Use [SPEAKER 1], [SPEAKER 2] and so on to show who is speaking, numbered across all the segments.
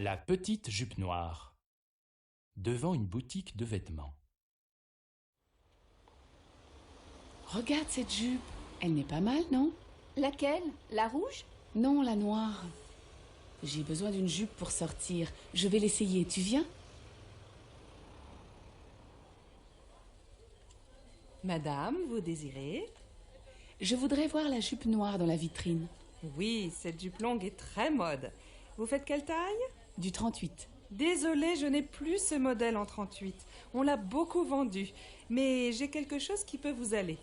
[SPEAKER 1] La petite jupe noire. Devant une boutique de vêtements.
[SPEAKER 2] Regarde cette jupe. Elle n'est pas mal, non?
[SPEAKER 3] Laquelle? La rouge?
[SPEAKER 2] Non, la noire. J'ai besoin d'une jupe pour sortir. Je vais l'essayer. Tu viens?
[SPEAKER 4] Madame, vous désirez?
[SPEAKER 2] Je voudrais voir la jupe noire dans la vitrine.
[SPEAKER 4] Oui, cette jupe longue est très mode. Vous faites quelle taille?
[SPEAKER 2] Du 38.
[SPEAKER 4] Désolée, je n'ai plus ce modèle en 38. On l'a beaucoup vendu. Mais j'ai quelque chose qui peut vous aller.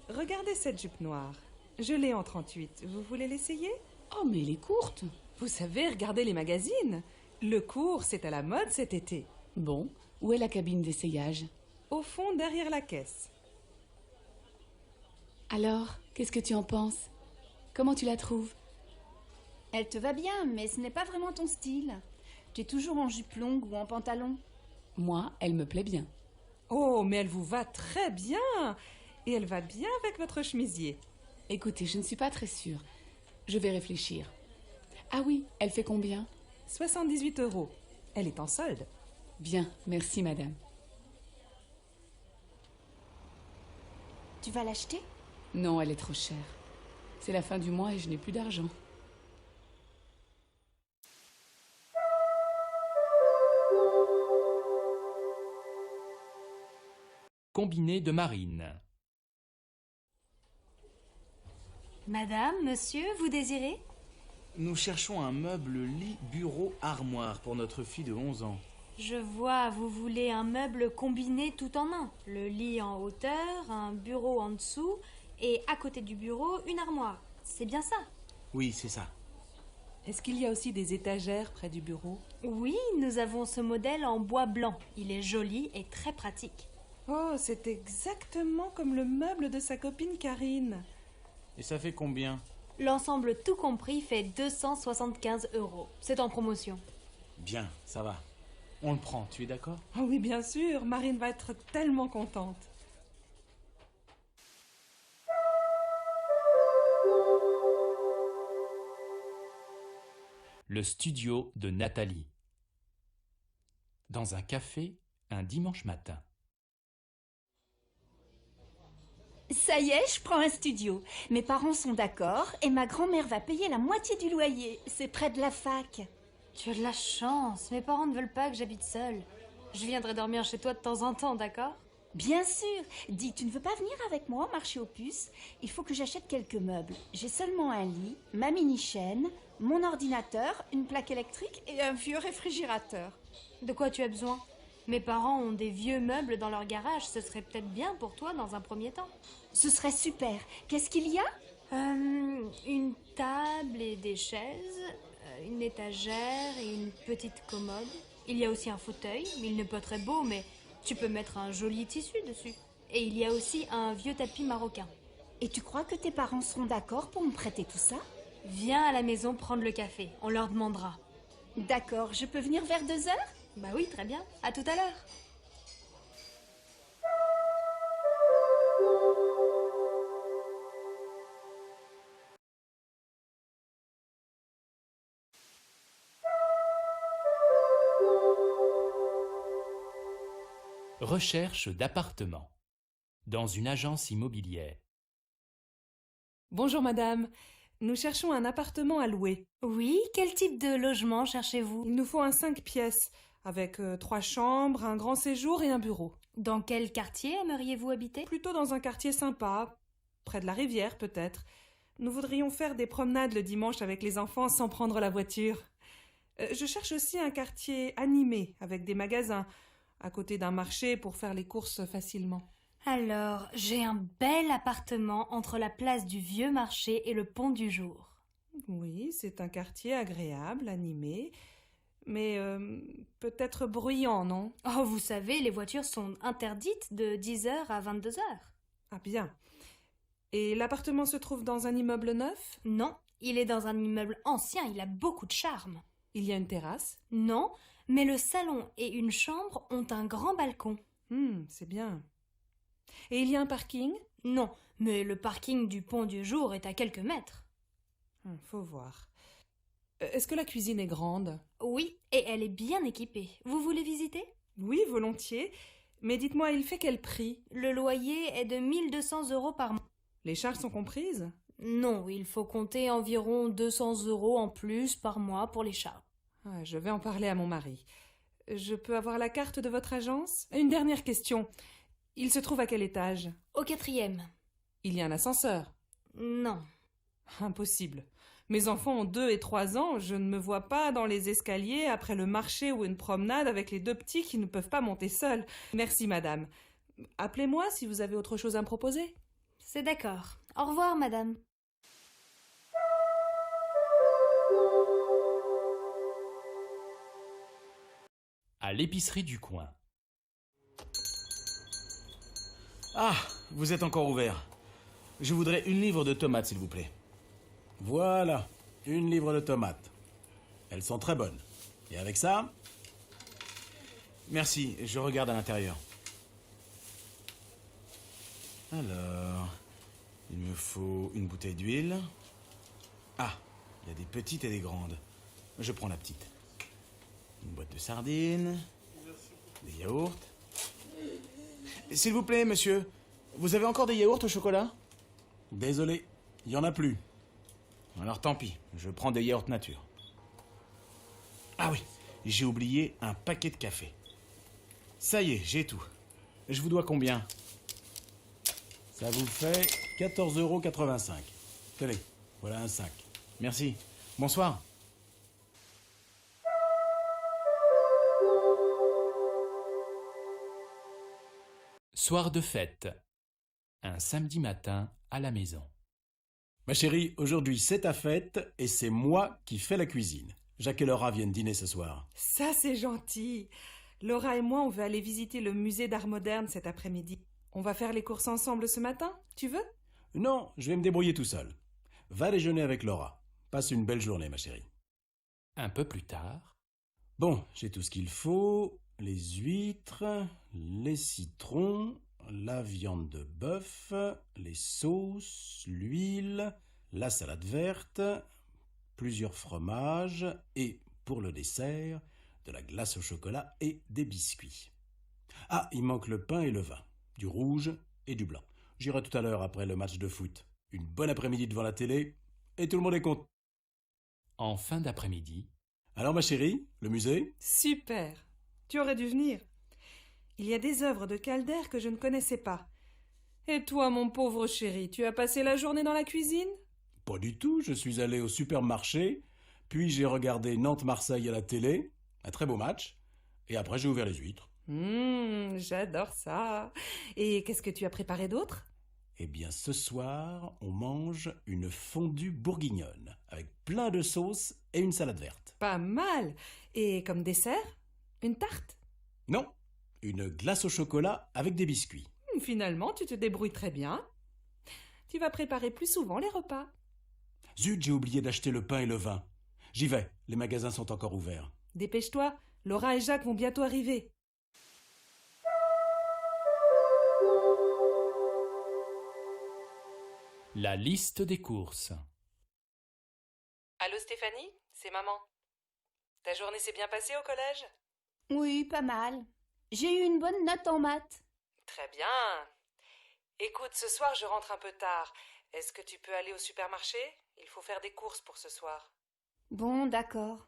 [SPEAKER 4] Regardez cette jupe noire. Je l'ai en 38. Vous voulez l'essayer?
[SPEAKER 2] Oh, mais elle est courte.
[SPEAKER 4] Vous savez, regardez les magazines. Le court, c'est à la mode cet été.
[SPEAKER 2] Bon, où est la cabine d'essayage?
[SPEAKER 4] Au fond, derrière la caisse.
[SPEAKER 2] Alors, qu'est-ce que tu en penses? Comment tu la trouves?
[SPEAKER 3] Elle te va bien, mais ce n'est pas vraiment ton style. Tu es toujours en jupe longue ou en pantalon.
[SPEAKER 2] Moi, elle me plaît bien.
[SPEAKER 4] Oh, mais elle vous va très bien. Et elle va bien avec votre chemisier.
[SPEAKER 2] Écoutez, je ne suis pas très sûre. Je vais réfléchir. Ah oui, elle fait combien?
[SPEAKER 4] 78 €. Elle est en solde.
[SPEAKER 2] Bien, merci madame.
[SPEAKER 3] Tu vas l'acheter?
[SPEAKER 2] Non, elle est trop chère. C'est la fin du mois et je n'ai plus d'argent.
[SPEAKER 1] Combiné de marine.
[SPEAKER 5] Madame, monsieur, vous désirez?
[SPEAKER 6] Nous cherchons un meuble lit, bureau, armoire pour notre fille de 11 ans.
[SPEAKER 5] Je vois, vous voulez un meuble combiné tout en un. Le lit en hauteur, un bureau en dessous et à côté du bureau, une armoire. C'est bien ça?
[SPEAKER 6] Oui, c'est ça.
[SPEAKER 4] Est-ce qu'il y a aussi des étagères près du bureau?
[SPEAKER 5] Oui, nous avons ce modèle en bois blanc. Il est joli et très pratique.
[SPEAKER 4] Oh, c'est exactement comme le meuble de sa copine Karine.
[SPEAKER 6] Et ça fait combien?
[SPEAKER 5] L'ensemble tout compris fait 275 €. C'est en promotion.
[SPEAKER 6] Bien, ça va. On le prend, tu es d'accord?
[SPEAKER 4] Oh oui, bien sûr, Marine va être tellement contente.
[SPEAKER 1] Le studio de Nathalie. Dans un café, un dimanche matin.
[SPEAKER 3] Ça y est, je prends un studio. Mes parents sont d'accord et ma grand-mère va payer la moitié du loyer. C'est près de la fac.
[SPEAKER 5] Tu as de la chance. Mes parents ne veulent pas que j'habite seule. Je viendrai dormir chez toi de temps en temps, d'accord?
[SPEAKER 3] Bien sûr. Dis, tu ne veux pas venir avec moi au marché aux puces? Il faut que j'achète quelques meubles. J'ai seulement un lit, ma mini-chaîne, mon ordinateur, une plaque électrique et un vieux réfrigérateur.
[SPEAKER 5] De quoi tu as besoin? Mes parents ont des vieux meubles dans leur garage. Ce serait peut-être bien pour toi dans un premier temps.
[SPEAKER 3] Ce serait super. Qu'est-ce qu'il y a?
[SPEAKER 5] Une table et des chaises, une étagère et une petite commode. Il y a aussi un fauteuil, il n'est pas très beau, mais tu peux mettre un joli tissu dessus. Et il y a aussi un vieux tapis marocain.
[SPEAKER 3] Et tu crois que tes parents seront d'accord pour me prêter tout ça?
[SPEAKER 5] Viens à la maison prendre le café, on leur demandera.
[SPEAKER 3] D'accord, je peux venir vers 2 heures?
[SPEAKER 5] Bah oui, très bien. À tout à l'heure.
[SPEAKER 1] Recherche d'appartements. Dans une agence immobilière.
[SPEAKER 4] Bonjour madame, nous cherchons un appartement à louer.
[SPEAKER 5] Oui, quel type de logement cherchez-vous?
[SPEAKER 4] Il nous faut un 5 pièces, avec 3 chambres, un grand séjour et un bureau.
[SPEAKER 5] Dans quel quartier aimeriez-vous habiter?
[SPEAKER 4] Plutôt dans un quartier sympa, près de la rivière peut-être. Nous voudrions faire des promenades le dimanche avec les enfants sans prendre la voiture. Je cherche aussi un quartier animé, avec des magasins, à côté d'un marché pour faire les courses facilement.
[SPEAKER 5] Alors, j'ai un bel appartement entre la place du Vieux Marché et le Pont du Jour.
[SPEAKER 4] Oui, c'est un quartier agréable, animé, mais peut-être bruyant, non?
[SPEAKER 5] Oh, vous savez, les voitures sont interdites de 10h à 22h.
[SPEAKER 4] Ah bien. Et l'appartement se trouve dans un immeuble neuf?
[SPEAKER 5] Non, il est dans un immeuble ancien, il a beaucoup de charme.
[SPEAKER 4] Il y a une terrasse?
[SPEAKER 5] Non, mais le salon et une chambre ont un grand balcon.
[SPEAKER 4] C'est bien. Et il y a un parking?
[SPEAKER 5] Non, mais le parking du Pont du Jour est à quelques mètres.
[SPEAKER 4] Faut voir. Est-ce que la cuisine est grande?
[SPEAKER 5] Oui, et elle est bien équipée. Vous voulez visiter?
[SPEAKER 4] Oui, volontiers. Mais dites-moi, il fait quel prix?
[SPEAKER 5] Le loyer est de 1200 € par mois.
[SPEAKER 4] Les charges sont comprises?
[SPEAKER 5] Non, il faut compter environ 200 € en plus par mois pour les charges.
[SPEAKER 4] Ah, je vais en parler à mon mari. Je peux avoir la carte de votre agence? Une dernière question. Il se trouve à quel étage?
[SPEAKER 5] Au 4e.
[SPEAKER 4] Il y a un ascenseur?
[SPEAKER 5] Non.
[SPEAKER 4] Impossible. Mes enfants ont 2 et 3 ans, je ne me vois pas dans les escaliers après le marché ou une promenade avec les 2 petits qui ne peuvent pas monter seuls. Merci, madame. Appelez-moi si vous avez autre chose à me proposer.
[SPEAKER 5] C'est d'accord. Au revoir, madame.
[SPEAKER 1] À l'épicerie du coin.
[SPEAKER 6] Ah, vous êtes encore ouvert. Je voudrais 1 livre de tomates, s'il vous plaît. Voilà, 1 livre de tomates. Elles sont très bonnes. Et avec ça... Merci, je regarde à l'intérieur. Alors, il me faut une bouteille d'huile. Ah, il y a des petites et des grandes. Je prends la petite. Une boîte de sardines. Des yaourts. S'il vous plaît, monsieur, vous avez encore des yaourts au chocolat? Désolé, il n'y en a plus. Alors tant pis, je prends des yaourts nature. Ah oui, j'ai oublié un paquet de café. Ça y est, j'ai tout. Je vous dois combien? Ça vous fait 14,85 €. Tenez, voilà un sac. Merci. Bonsoir.
[SPEAKER 1] Soir de fête. Un samedi matin à la maison.
[SPEAKER 7] Ma chérie, aujourd'hui c'est ta fête et c'est moi qui fais la cuisine. Jacques et Laura viennent dîner ce soir.
[SPEAKER 4] Ça, c'est gentil. Laura et moi, on veut aller visiter le musée d'art moderne cet après-midi. On va faire les courses ensemble ce matin, tu veux?
[SPEAKER 7] Non, je vais me débrouiller tout seul. Va déjeuner avec Laura. Passe une belle journée, ma chérie.
[SPEAKER 1] Un peu plus tard.
[SPEAKER 7] Bon, j'ai tout ce qu'il faut. Les huîtres, les citrons, la viande de bœuf, les sauces, l'huile, la salade verte, plusieurs fromages et, pour le dessert, de la glace au chocolat et des biscuits. Ah, il manque le pain et le vin, du rouge et du blanc. J'irai tout à l'heure après le match de foot. Une bonne après-midi devant la télé et tout le monde est content.
[SPEAKER 1] En fin d'après-midi.
[SPEAKER 7] Alors ma chérie, le musée?
[SPEAKER 4] Super. Tu aurais dû venir. Il y a des œuvres de Calder que je ne connaissais pas. Et toi, mon pauvre chéri, tu as passé la journée dans la cuisine?
[SPEAKER 7] Pas du tout, je suis allé au supermarché, puis j'ai regardé Nantes-Marseille à la télé, un très beau match, et après j'ai ouvert les huîtres.
[SPEAKER 4] J'adore ça. Et qu'est-ce que tu as préparé d'autre?
[SPEAKER 7] Eh bien ce soir, on mange une fondue bourguignonne, avec plein de sauces et une salade verte.
[SPEAKER 4] Pas mal. Et comme dessert? Une tarte?
[SPEAKER 7] Non, une glace au chocolat avec des biscuits.
[SPEAKER 4] Finalement, tu te débrouilles très bien. Tu vas préparer plus souvent les repas.
[SPEAKER 7] Zut, j'ai oublié d'acheter le pain et le vin. J'y vais, les magasins sont encore ouverts.
[SPEAKER 4] Dépêche-toi, Laura et Jacques vont bientôt arriver.
[SPEAKER 1] La liste des courses.
[SPEAKER 4] Allô Stéphanie, c'est maman. Ta journée s'est bien passée au collège?
[SPEAKER 3] Oui, pas mal. J'ai eu une bonne note en maths.
[SPEAKER 4] Très bien. Écoute, ce soir je rentre un peu tard. Est-ce que tu peux aller au supermarché? Il faut faire des courses pour ce soir.
[SPEAKER 3] Bon, d'accord.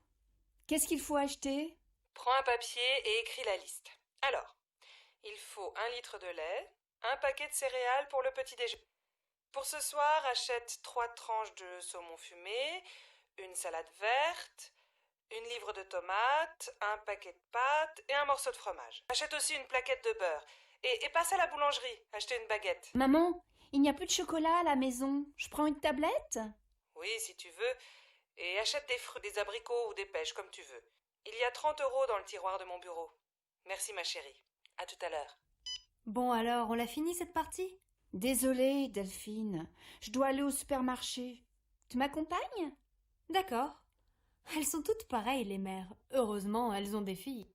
[SPEAKER 3] Qu'est-ce qu'il faut acheter?
[SPEAKER 4] Prends un papier et écris la liste. Alors, il faut 1 litre de lait, un paquet de céréales pour le petit déjeuner. Pour ce soir, achète 3 tranches de saumon fumé, une salade verte, 1 livre de tomates, un paquet de pâtes et un morceau de fromage. Achète aussi une plaquette de beurre. Et passe à la boulangerie, acheter une baguette.
[SPEAKER 3] Maman, il n'y a plus de chocolat à la maison. Je prends une tablette?
[SPEAKER 4] Oui, si tu veux. Et achète des fruits, des abricots ou des pêches, comme tu veux. Il y a 30 € dans le tiroir de mon bureau. Merci ma chérie. À tout à l'heure.
[SPEAKER 5] Bon alors, on l'a fini cette partie?
[SPEAKER 3] Désolée, Delphine. Je dois aller au supermarché. Tu m'accompagnes?
[SPEAKER 5] D'accord. Elles sont toutes pareilles, les mères. Heureusement, elles ont des filles.